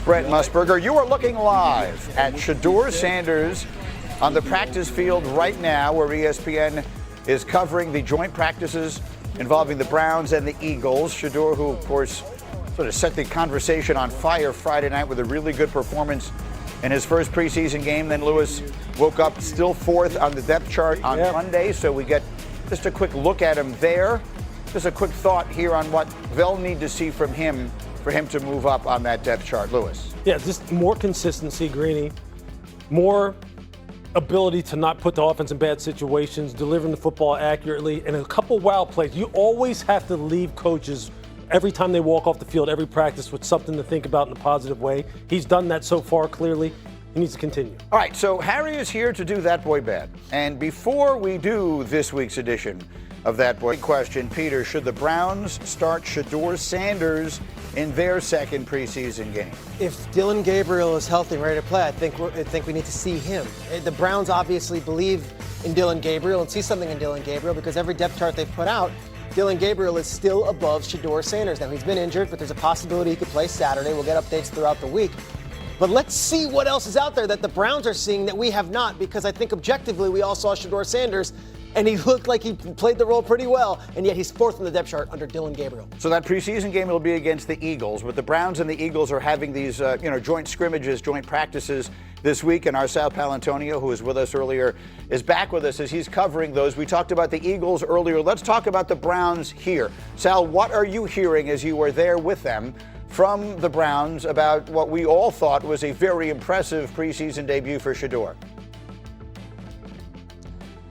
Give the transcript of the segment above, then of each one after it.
Brett Musburger. You are looking live at Shedeur Sanders on the practice field right now, where ESPN is covering the joint practices involving the Browns and the Eagles. Shedeur, who of course sort of set the conversation on fire Friday night with a really good performance in his first preseason game. Then Lewis woke up still fourth on the depth chart on Monday, so we get just a quick look at him there. Just a quick thought here on what they'll need to see from him for him to move up on that depth chart. Lewis. Yeah, just more consistency, Greeny. More ability to not put the offense in bad situations, delivering the football accurately, and a couple wild plays. You always have to leave coaches every time they walk off the field, every practice, with something to think about in a positive way. He's done that so far, clearly. He needs to continue. All right, so Harry is here to do That Boy Bad. And before we do this week's edition of That Boy question, Peter, should the Browns start Shedeur Sanders in their second preseason game? If Dillon Gabriel is healthy and ready to play, I think we need to see him. The Browns obviously believe in Dillon Gabriel and see something in Dillon Gabriel, because every depth chart they've put out, Dillon Gabriel is still above Shedeur Sanders. Now, he's been injured, but there's a possibility he could play Saturday. We'll get updates throughout the week. But let's see what else is out there that the Browns are seeing that we have not, because I think objectively we all saw Shedeur Sanders, and he looked like he played the role pretty well, and yet he's fourth in the depth chart under Dillon Gabriel. So that preseason game will be against the Eagles, but the Browns and the Eagles are having these joint scrimmages, joint practices this week, and our Sal Palantonio, who was with us earlier, is back with us as he's covering those. We talked about the Eagles earlier. Let's talk about the Browns here. Sal, what are you hearing as you were there with them from the Browns about what we all thought was a very impressive preseason debut for Shedeur?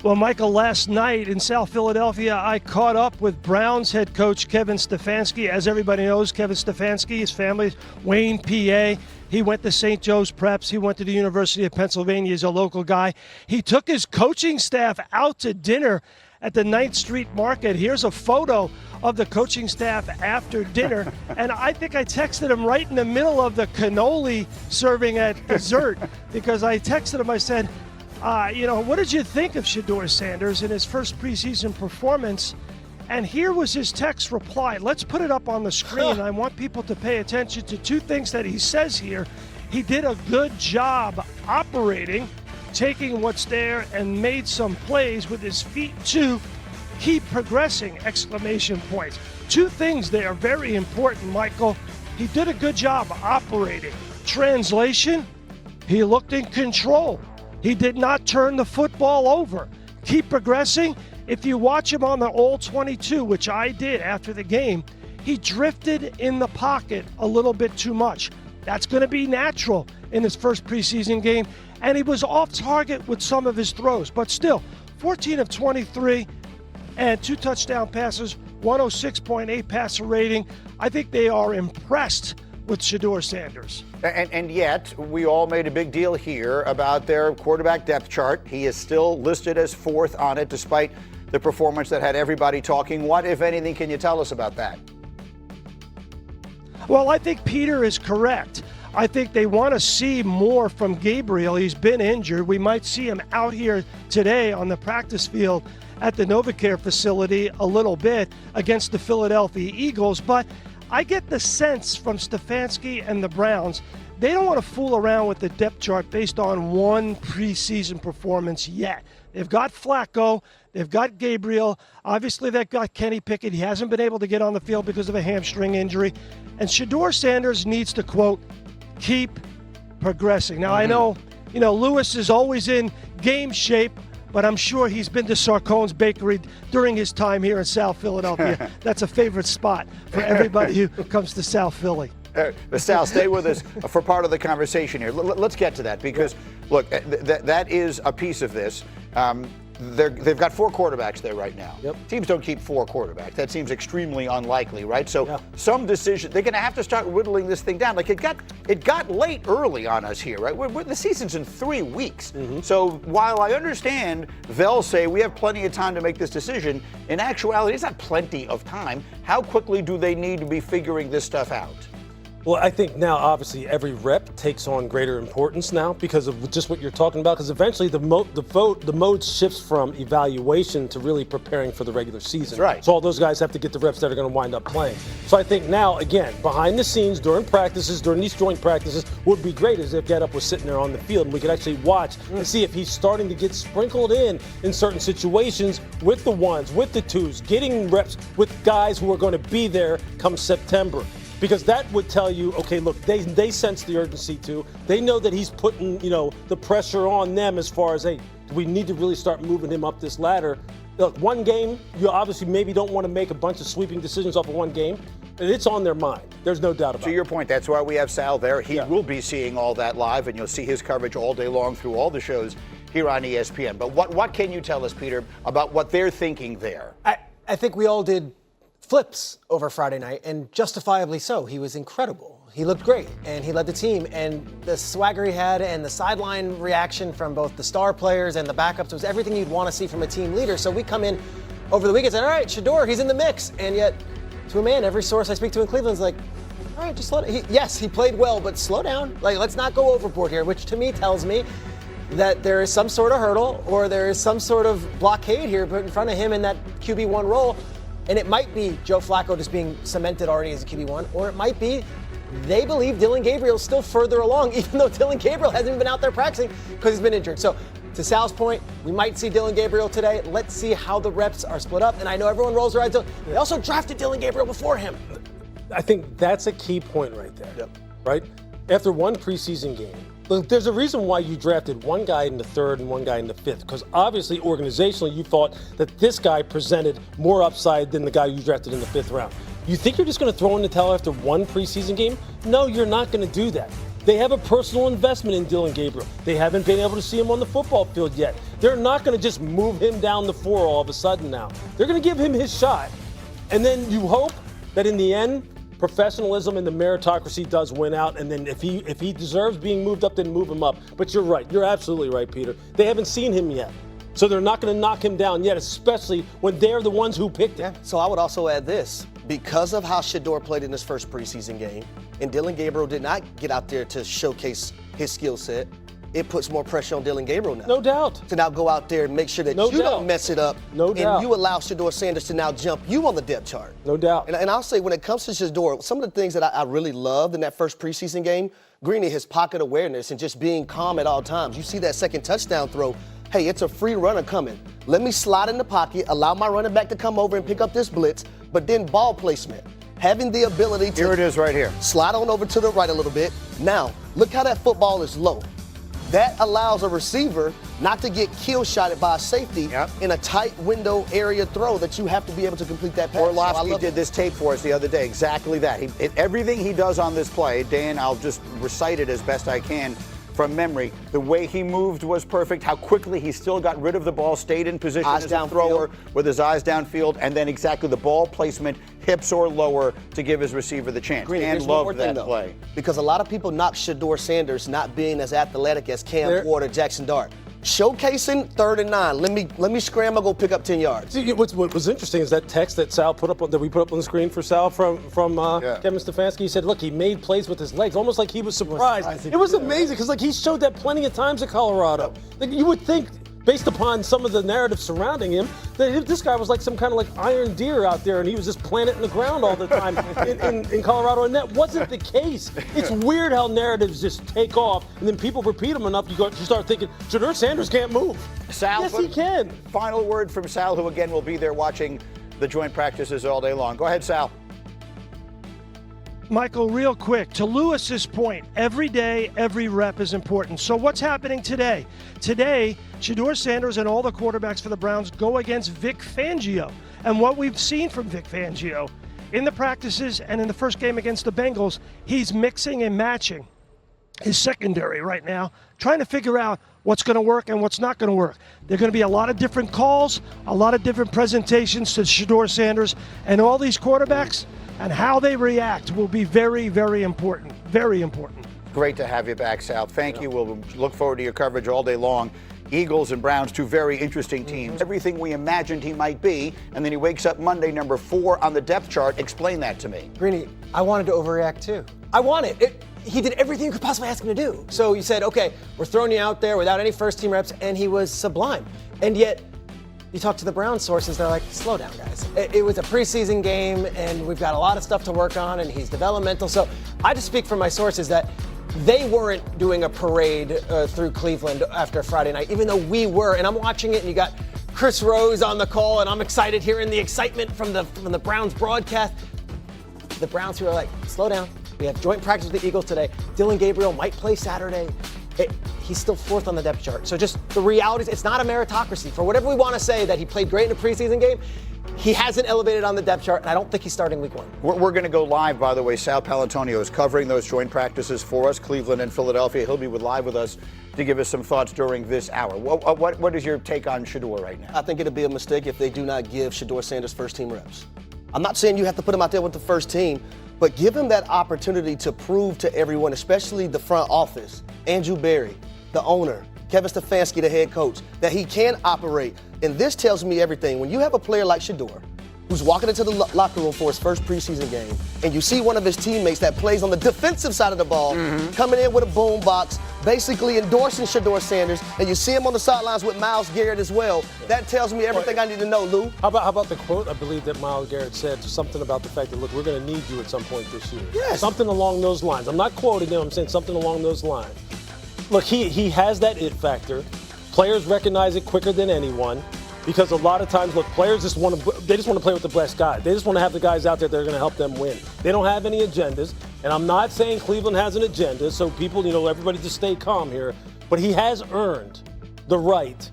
Well, Michael, last night in South Philadelphia, I caught up with Browns head coach Kevin Stefanski. As everybody knows, Kevin Stefanski, his family, Wayne, PA. He went to St. Joe's Preps. He went to the University of Pennsylvania. He's a local guy. He took his coaching staff out to dinner at the 9th Street Market. Here's a photo of the coaching staff after dinner. And I think I texted him right in the middle of the cannoli serving at dessert, because I texted him, I said, what did you think of Shedeur Sanders in his first preseason performance? And here was his text reply. Let's put it up on the screen. I want people to pay attention to two things that he says here. He did a good job operating, taking what's there, and made some plays with his feet too. Keep progressing, exclamation points. Two things there, very important, Michael. He did a good job operating. Translation, he looked in control. He did not turn the football over. Keep progressing. If you watch him on the All-22, which I did after the game, he drifted in the pocket a little bit too much. That's going to be natural in his first preseason game. And he was off target with some of his throws. But still, 14 of 23 and 2 touchdown passes, 106.8 passer rating. I think they are impressed with Shedeur Sanders. And yet, we all made a big deal here about their quarterback depth chart. He is still listed as fourth on it, despite the performance that had everybody talking. What, if anything, can you tell us about that? Well, I think Peter is correct. I think they want to see more from Gabriel. He's been injured. We might see him out here today on the practice field at the NovaCare facility a little bit against the Philadelphia Eagles, but I get the sense from Stefanski and the Browns, they don't want to fool around with the depth chart based on one preseason performance yet. They've got Flacco, they've got Gabriel, obviously they've got Kenny Pickett. He hasn't been able to get on the field because of a hamstring injury. And Shedeur Sanders needs to, quote, keep progressing. Now, I know, Lewis is always in game shape, but I'm sure he's been to Sarcone's Bakery during his time here in South Philadelphia. That's a favorite spot for everybody who comes to South Philly. Sal, stay with us for part of the conversation here. Let's get to that, because, look, that is a piece of this. They've got 4 quarterbacks there right now. Yep. Teams don't keep 4 quarterbacks. That seems extremely unlikely, right? So some decision, they're going to have to start whittling this thing down. Like it got late early on us here, right? The season's in 3 weeks. Mm-hmm. So while I understand they'll say we have plenty of time to make this decision, in actuality, it's not plenty of time. How quickly do they need to be figuring this stuff out? Well, I think now, obviously, every rep takes on greater importance now because of just what you're talking about. Because eventually, the mode shifts from evaluation to really preparing for the regular season. That's right. So all those guys have to get the reps that are going to wind up playing. So I think now, again, behind the scenes, during practices, during these joint practices, would be great as if Get-Up was sitting there on the field and we could actually watch and see if he's starting to get sprinkled in certain situations with the ones, with the twos, getting reps with guys who are going to be there come September. Because that would tell you, okay, look, they sense the urgency too. They know that he's putting, the pressure on them as far as, hey, we need to really start moving him up this ladder. Look, one game, you obviously maybe don't want to make a bunch of sweeping decisions off of one game, and it's on their mind. There's no doubt about it. To your point, that's why we have Sal there. He will be seeing all that live, and you'll see his coverage all day long through all the shows here on ESPN. But what can you tell us, Peter, about what they're thinking there? I think we all did flips over Friday night, and justifiably so. He was incredible. He looked great, and he led the team, and the swagger he had and the sideline reaction from both the star players and the backups was everything you'd want to see from a team leader. So we come in over the weekend and said, all right, Shedeur, he's in the mix. And yet, to a man, every source I speak to in Cleveland is like, all right, just slow down. Yes, he played well, but slow down. Like, let's not go overboard here, which to me tells me that there is some sort of hurdle or there is some sort of blockade here put in front of him in that QB1 role. And it might be Joe Flacco just being cemented already as a QB1, or it might be they believe Dillon Gabriel's still further along, even though Dillon Gabriel hasn't even been out there practicing because he's been injured. So to Sal's point, we might see Dillon Gabriel today. Let's see how the reps are split up. And I know everyone rolls their eyes. They also drafted Dillon Gabriel before him. I think that's a key point right there, right? After one preseason game, look, there's a reason why you drafted one guy in the third and one guy in the fifth, because obviously organizationally you thought that this guy presented more upside than the guy you drafted in the fifth round. You think you're just going to throw in the towel after one preseason game? No, you're not going to do that. They have a personal investment in Dillon Gabriel. They haven't been able to see him on the football field yet. They're not going to just move him down the floor all of a sudden now. They're going to give him his shot. And then you hope that in the end, professionalism and the meritocracy does win out, and then if he deserves being moved up, then move him up. But you're right. You're absolutely right, Peter. They haven't seen him yet. So they're not going to knock him down yet, especially when they're the ones who picked him. So I would also add this. Because of how Shedeur played in his first preseason game, and Dillon Gabriel did not get out there to showcase his skill set, it puts more pressure on Dillon Gabriel now. No doubt. To now go out there and make sure that don't mess it up. No doubt. And you allow Shedeur Sanders to now jump you on the depth chart. No doubt. And I'll say when it comes to Shedeur, some of the things that I really loved in that first preseason game, Greeny, his pocket awareness and just being calm at all times. You see that second touchdown throw. Hey, it's a free runner coming. Let me slide in the pocket, allow my running back to come over and pick up this blitz, but then ball placement. Having the ability to Here it is right here. Slide on over to the right a little bit. Now, look how that football is low. That allows a receiver not to get kill shotted by a safety in a tight window area throw that you have to be able to complete that pass. Orlovsky did this tape for us the other day, exactly that. Everything he does on this play, Dan, I'll just recite it as best I can from memory. The way he moved was perfect. How quickly he still got rid of the ball, stayed in position as a thrower with his eyes downfield, and then exactly the ball placement, hips or lower, to give his receiver the chance. And loved that play. Because a lot of people knock Shedeur Sanders not being as athletic as Cam Ward or Jackson Dart. Showcasing 3rd and 9. Let me scramble, go pick up 10 yards. See, what was interesting is that text that Sal put up that we put up on the screen for Sal from Kevin Stefanski. He said, look, he made plays with his legs, almost like he was surprised. It was amazing because he showed that plenty of times at Colorado. Like, you would think, based upon some of the narrative surrounding him, that this guy was like some kind of like iron deer out there, and he was just planted in the ground all the time in Colorado, and that wasn't the case. It's weird how narratives just take off, and then people repeat them enough, you start thinking, Shedeur Sanders can't move. Sal, yes, he can. Final word from Sal, who again will be there watching the joint practices all day long. Go ahead, Sal. Michael, real quick, to Lewis's point, every day, every rep is important. So what's happening today? Today, Shedeur Sanders and all the quarterbacks for the Browns go against Vic Fangio. And what we've seen from Vic Fangio in the practices and in the first game against the Bengals, he's mixing and matching his secondary right now, trying to figure out what's going to work and what's not going to work. There are going to be a lot of different calls, a lot of different presentations to Shedeur Sanders, and all these quarterbacks, and how they react will be very, very important. Very important. Great to have you back, Sal. Thank you. We'll look forward to your coverage all day long. Eagles and Browns, two very interesting teams. Everything we imagined he might be, and then he wakes up Monday, number 4 on the depth chart. Explain that to me. Greeny, I wanted to overreact too. I want it. He did everything you could possibly ask him to do. So you said, okay, we're throwing you out there without any first-team reps, and he was sublime. And yet, you talk to the Browns sources, they're like, slow down, guys. It was a preseason game, and we've got a lot of stuff to work on, and he's developmental. So I just speak from my sources that they weren't doing a parade through Cleveland after Friday night, even though we were. And I'm watching it, and you got Chris Rose on the call, and I'm excited hearing the excitement from the Browns broadcast. The Browns who are like, slow down. We have joint practice with the Eagles today. Dillon Gabriel might play Saturday. He's still fourth on the depth chart. So just the reality is it's not a meritocracy. For whatever we want to say that he played great in a preseason game, he hasn't elevated on the depth chart, and I don't think he's starting week 1. We're going to go live, by the way. Sal Palantonio is covering those joint practices for us, Cleveland and Philadelphia. He'll be live with us to give us some thoughts during this hour. What is your take on Shedeur right now? I think it'd be a mistake if they do not give Shedeur Sanders first-team reps. I'm not saying you have to put him out there with the first team, but give him that opportunity to prove to everyone, especially the front office, Andrew Berry, the owner, Kevin Stefanski, the head coach, that he can operate. And this tells me everything. When you have a player like Shedeur, who's walking into the locker room for his first preseason game, and you see one of his teammates that plays on the defensive side of the ball, coming in with a boom box, basically endorsing Shedeur Sanders, and you see him on the sidelines with Myles Garrett as well, that tells me everything I need to know, Lou. How about the quote, I believe, that Myles Garrett said, something about the fact that, look, we're going to need you at some point this year. Yes. Something along those lines. I'm not quoting him, I'm saying something along those lines. Look, he has that it factor. Players recognize it quicker than anyone. Because a lot of times, look, players just want to play with the best guys. They just want to have the guys out there that are going to help them win. They don't have any agendas. And I'm not saying Cleveland has an agenda, so people, everybody just stay calm here. But he has earned the right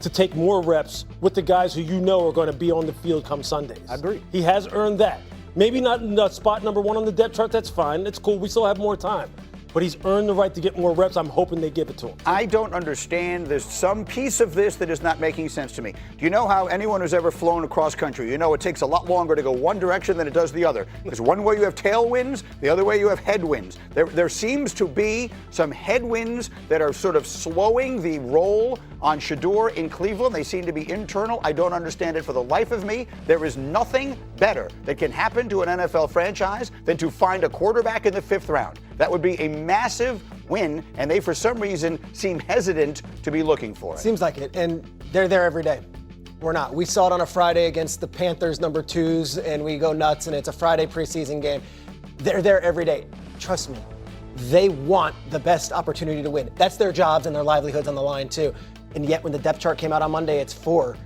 to take more reps with the guys who are going to be on the field come Sundays. I agree. He has earned that. Maybe not spot number 1 on the depth chart, that's fine. It's cool. We still have more time. But he's earned the right to get more reps. I'm hoping they give it to him. I don't understand. There's some piece of this that is not making sense to me. Do you know how anyone who's ever flown across country, it takes a lot longer to go one direction than it does the other. Because one way you have tailwinds, the other way you have headwinds. There seems to be some headwinds that are sort of slowing the roll on Shedeur in Cleveland. They seem to be internal. I don't understand it for the life of me. There is nothing better that can happen to an NFL franchise than to find a quarterback in the 5th round. That would be a massive win, and they, for some reason, seem hesitant to be looking for it. Seems like it, and they're there every day. We're not. We saw it on a Friday against the Panthers number 2s, and we go nuts, and it's a Friday preseason game. They're there every day. Trust me, they want the best opportunity to win. That's their jobs and their livelihoods on the line, too. And yet, when the depth chart came out on Monday, it's 4